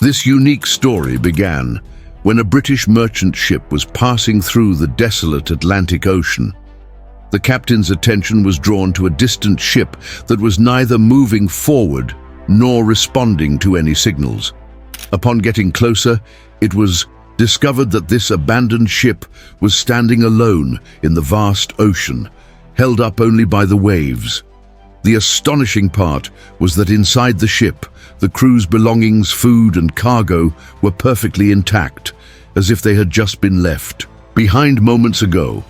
This unique story began when a British merchant ship was passing through the desolate Atlantic Ocean. The captain's attention was drawn to a distant ship that was neither moving forward nor responding to any signals. Upon getting closer, it was discovered that this abandoned ship was standing alone in the vast ocean, held up only by the waves. The astonishing part was that inside the ship, the crew's belongings, food and cargo were perfectly intact, as if they had just been left behind moments ago.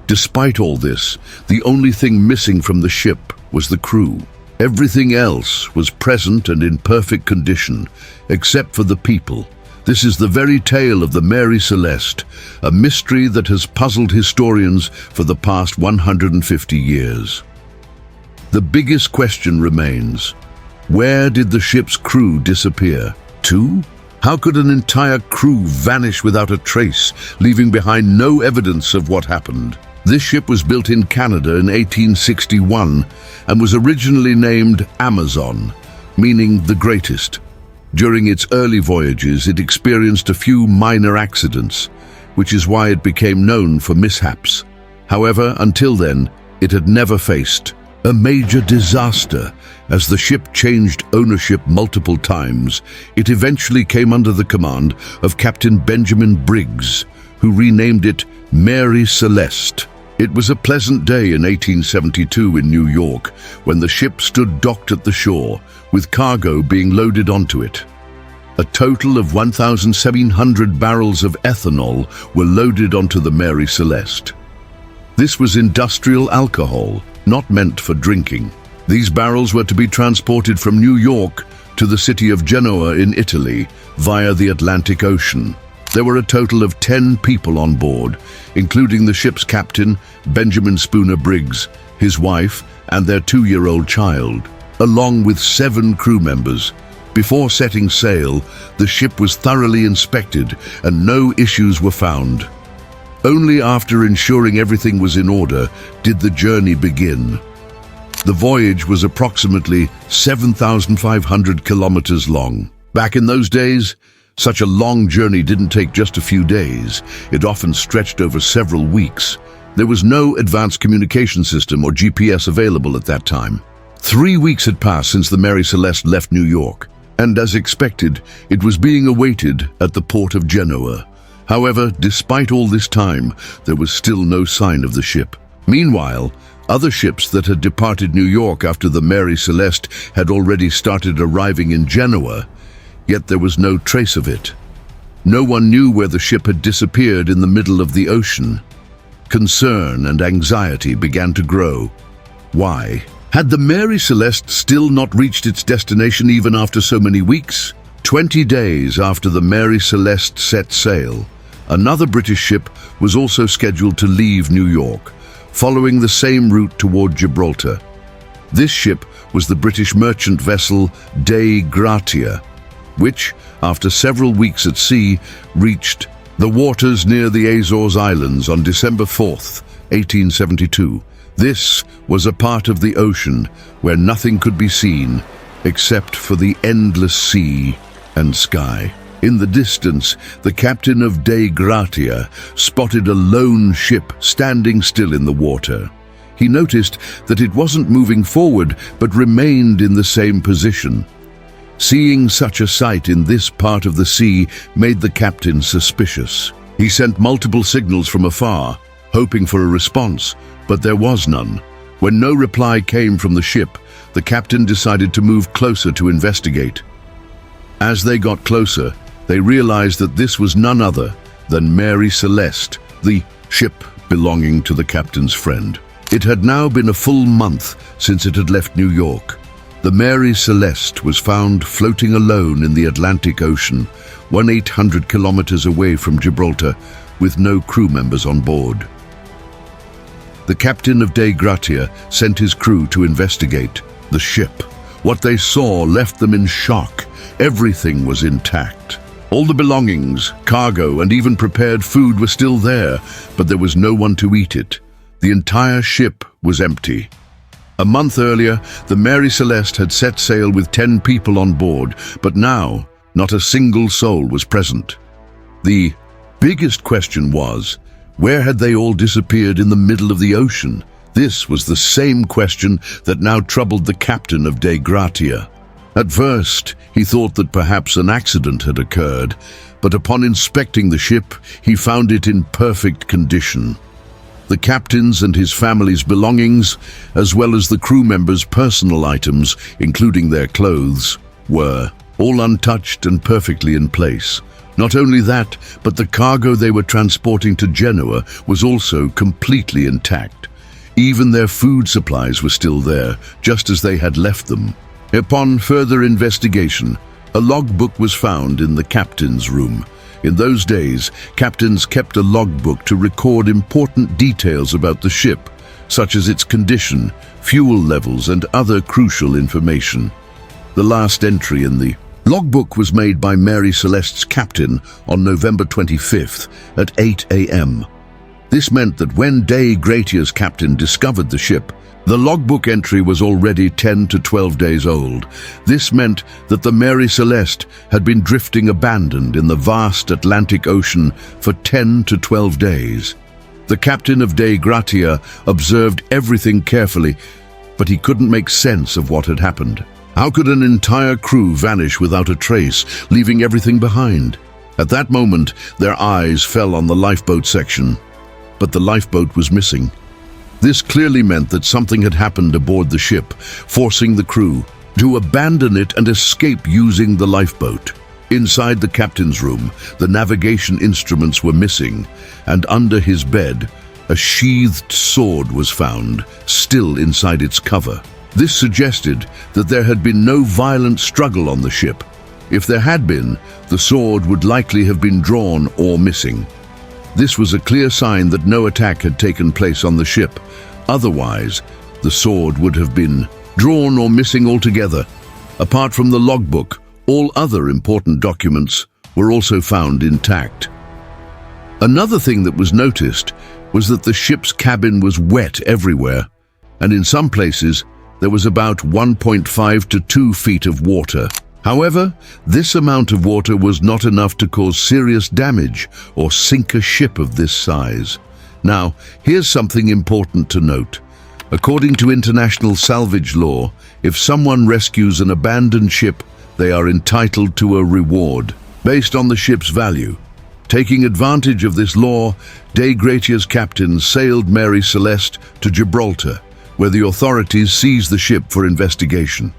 Despite all this, the only thing missing from the ship was the crew. Everything else was present and in perfect condition, except for the people. This is the very tale of the Mary Celeste, a mystery that has puzzled historians for the past 150 years. The biggest question remains: where did the ship's crew disappear to? How could an entire crew vanish without a trace, leaving behind no evidence of what happened? This ship was built in Canada in 1861 and was originally named Amazon, meaning the greatest. During its early voyages, it experienced a few minor accidents, which is why it became known for mishaps. However, until then, it had never faced a major disaster. As the ship changed ownership multiple times, it eventually came under the command of Captain Benjamin Briggs, who renamed it Mary Celeste. It was a pleasant day in 1872 in New York when the ship stood docked at the shore, with cargo being loaded onto it. A total of 1,700 barrels of ethanol were loaded onto the Mary Celeste. This was industrial alcohol, not meant for drinking. These barrels were to be transported from New York to the city of Genoa in Italy via the Atlantic Ocean. There were a total of 10 people on board, including the ship's captain, Benjamin Spooner Briggs, his wife, and their 2-year-old child, along with 7 crew members. Before setting sail, the ship was thoroughly inspected and no issues were found. Only after ensuring everything was in order did the journey begin. The voyage was approximately 7,500 kilometers long. Back in those days, such a long journey didn't take just a few days. It often stretched over several weeks. There was no advanced communication system or GPS available at that time. 3 weeks had passed since the Mary Celeste left New York, and as expected, it was being awaited at the port of Genoa. However, despite all this time, there was still no sign of the ship. Meanwhile, other ships that had departed New York after the Mary Celeste had already started arriving in Genoa, yet there was no trace of it. No one knew where the ship had disappeared in the middle of the ocean. Concern and anxiety began to grow. Why? Had the Mary Celeste still not reached its destination even after so many weeks? 20 days after the Mary Celeste set sail, another British ship was also scheduled to leave New York, following the same route toward Gibraltar. This ship was the British merchant vessel Dei Gratia, which, after several weeks at sea, reached the waters near the Azores Islands on December 4th, 1872. This was a part of the ocean where nothing could be seen except for the endless sea and sky. In the distance, the captain of Dei Gratia spotted a lone ship standing still in the water. He noticed that it wasn't moving forward but remained in the same position. Seeing such a sight in this part of the sea made the captain suspicious. He sent multiple signals from afar, hoping for a response, but there was none. When no reply came from the ship, the captain decided to move closer to investigate. As they got closer, they realized that this was none other than Mary Celeste, the ship belonging to the captain's friend. It had now been a full month since it had left New York. The Mary Celeste was found floating alone in the Atlantic Ocean, 1,800 kilometers away from Gibraltar, with no crew members on board. The captain of Dei Gratia sent his crew to investigate the ship. What they saw left them in shock. Everything was intact. All the belongings, cargo, and even prepared food were still there, but there was no one to eat it. The entire ship was empty. A month earlier, the Mary Celeste had set sail with 10 people on board, but now Not a single soul was present. The biggest question was, where had they all disappeared in the middle of the ocean? This was the same question that now troubled the captain of Dei Gratia. At first, he thought that perhaps an accident had occurred, but upon inspecting the ship, he found it in perfect condition. The captain's and his family's belongings, as well as the crew members' personal items, including their clothes, were all untouched and perfectly in place. Not only that, but the cargo they were transporting to Genoa was also completely intact. Even their food supplies were still there, just as they had left them. Upon further investigation, a logbook was found in the captain's room. In those days, captains kept a logbook to record important details about the ship, such as its condition, fuel levels, and other crucial information. The last entry in the logbook was made by Mary Celeste's captain on November 25th at 8 a.m. This meant that when Dei Gratia's captain discovered the ship, the logbook entry was already 10 to 12 days old. This meant that the Mary Celeste had been drifting abandoned in the vast Atlantic Ocean for 10 to 12 days. The captain of Dei Gratia observed everything carefully, but he couldn't make sense of what had happened. How could an entire crew vanish without a trace, leaving everything behind? At that moment, their eyes fell on the lifeboat section, but the lifeboat was missing. This clearly meant that something had happened aboard the ship, forcing the crew to abandon it and escape using the lifeboat. Inside the captain's room, the navigation instruments were missing, and under his bed, a sheathed sword was found, still inside its cover. This suggested that there had been no violent struggle on the ship. If there had been, the sword would likely have been drawn or missing. This was a clear sign that no attack had taken place on the ship. Otherwise, the sword would have been drawn or missing altogether. Apart from the logbook, all other important documents were also found intact. Another thing that was noticed was that the ship's cabin was wet everywhere, and in some places there was about 1.5 to 2 feet of water. However, this amount of water was not enough to cause serious damage or sink a ship of this size. Now, here's something important to note. According to international salvage law, if someone rescues an abandoned ship, they are entitled to a reward based on the ship's value. Taking advantage of this law, Dei Gratia's captain sailed Mary Celeste to Gibraltar, where the authorities seized the ship for investigation.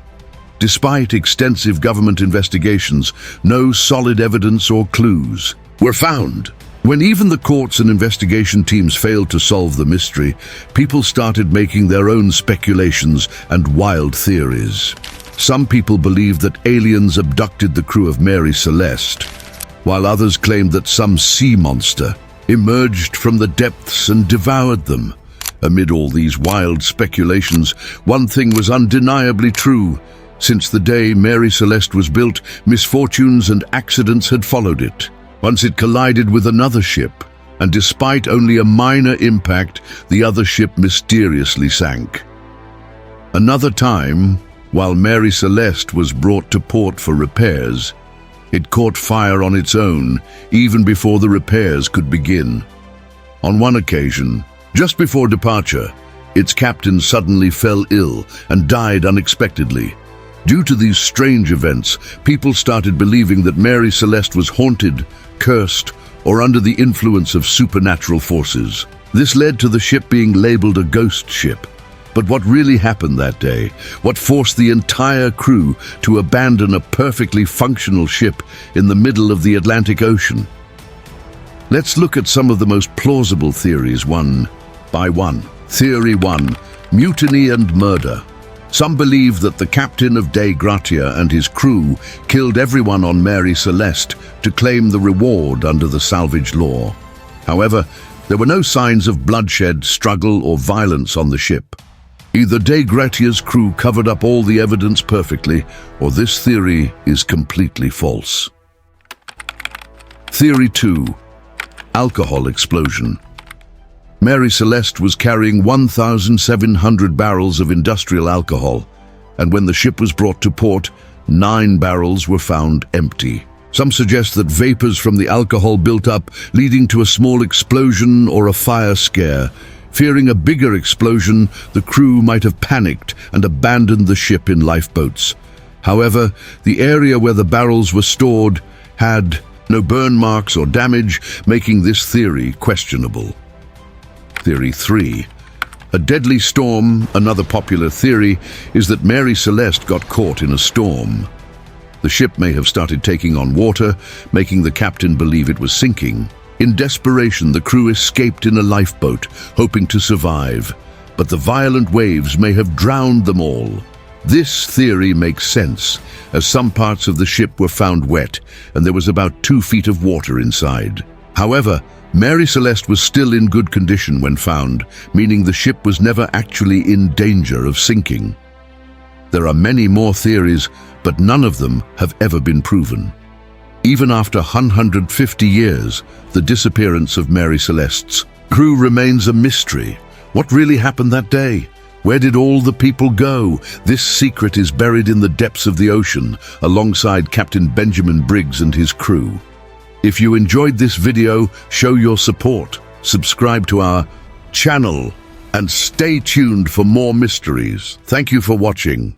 Despite extensive government investigations, no solid evidence or clues were found. When even the courts and investigation teams failed to solve the mystery, people started making their own speculations and wild theories. Some people believed that aliens abducted the crew of Mary Celeste, while others claimed that some sea monster emerged from the depths and devoured them. Amid all these wild speculations, one thing was undeniably true. Since the day Mary Celeste was built, misfortunes and accidents had followed it. Once it collided with another ship, and despite only a minor impact, the other ship mysteriously sank. Another time, while Mary Celeste was brought to port for repairs, it caught fire on its own, even before the repairs could begin. On one occasion, just before departure, its captain suddenly fell ill and died unexpectedly. Due to these strange events, people started believing that Mary Celeste was haunted, cursed, or under the influence of supernatural forces. This led to the ship being labeled a ghost ship. But what really happened that day? What forced the entire crew to abandon a perfectly functional ship in the middle of the Atlantic Ocean? Let's look at some of the most plausible theories one by one. Theory 1. Mutiny and murder. Some believe that the captain of Dei Gratia and his crew killed everyone on Mary Celeste to claim the reward under the salvage law. However, there were no signs of bloodshed, struggle, or violence on the ship. Either Dei Gratia's crew covered up all the evidence perfectly, or this theory is completely false. Theory 2. Alcohol explosion. Mary Celeste was carrying 1,700 barrels of industrial alcohol, and when the ship was brought to port, 9 barrels were found empty. Some suggest that vapors from the alcohol built up, leading to a small explosion or a fire scare. Fearing a bigger explosion, the crew might have panicked and abandoned the ship in lifeboats. However, the area where the barrels were stored had no burn marks or damage, making this theory questionable. Theory 3. A deadly storm. Another popular theory is that Mary Celeste got caught in a storm. The ship may have started taking on water, making the captain believe it was sinking. In desperation, the crew escaped in a lifeboat, hoping to survive, but the violent waves may have drowned them all. This theory makes sense, as some parts of the ship were found wet, and there was about 2 feet of water inside. However, Mary Celeste was still in good condition when found, meaning the ship was never actually in danger of sinking. There are many more theories, but none of them have ever been proven. Even after 150 years, the disappearance of Mary Celeste's crew remains a mystery. What really happened that day? Where did all the people go? This secret is buried in the depths of the ocean, alongside Captain Benjamin Briggs and his crew. If you enjoyed this video, show your support, subscribe to our channel, and stay tuned for more mysteries. Thank you for watching.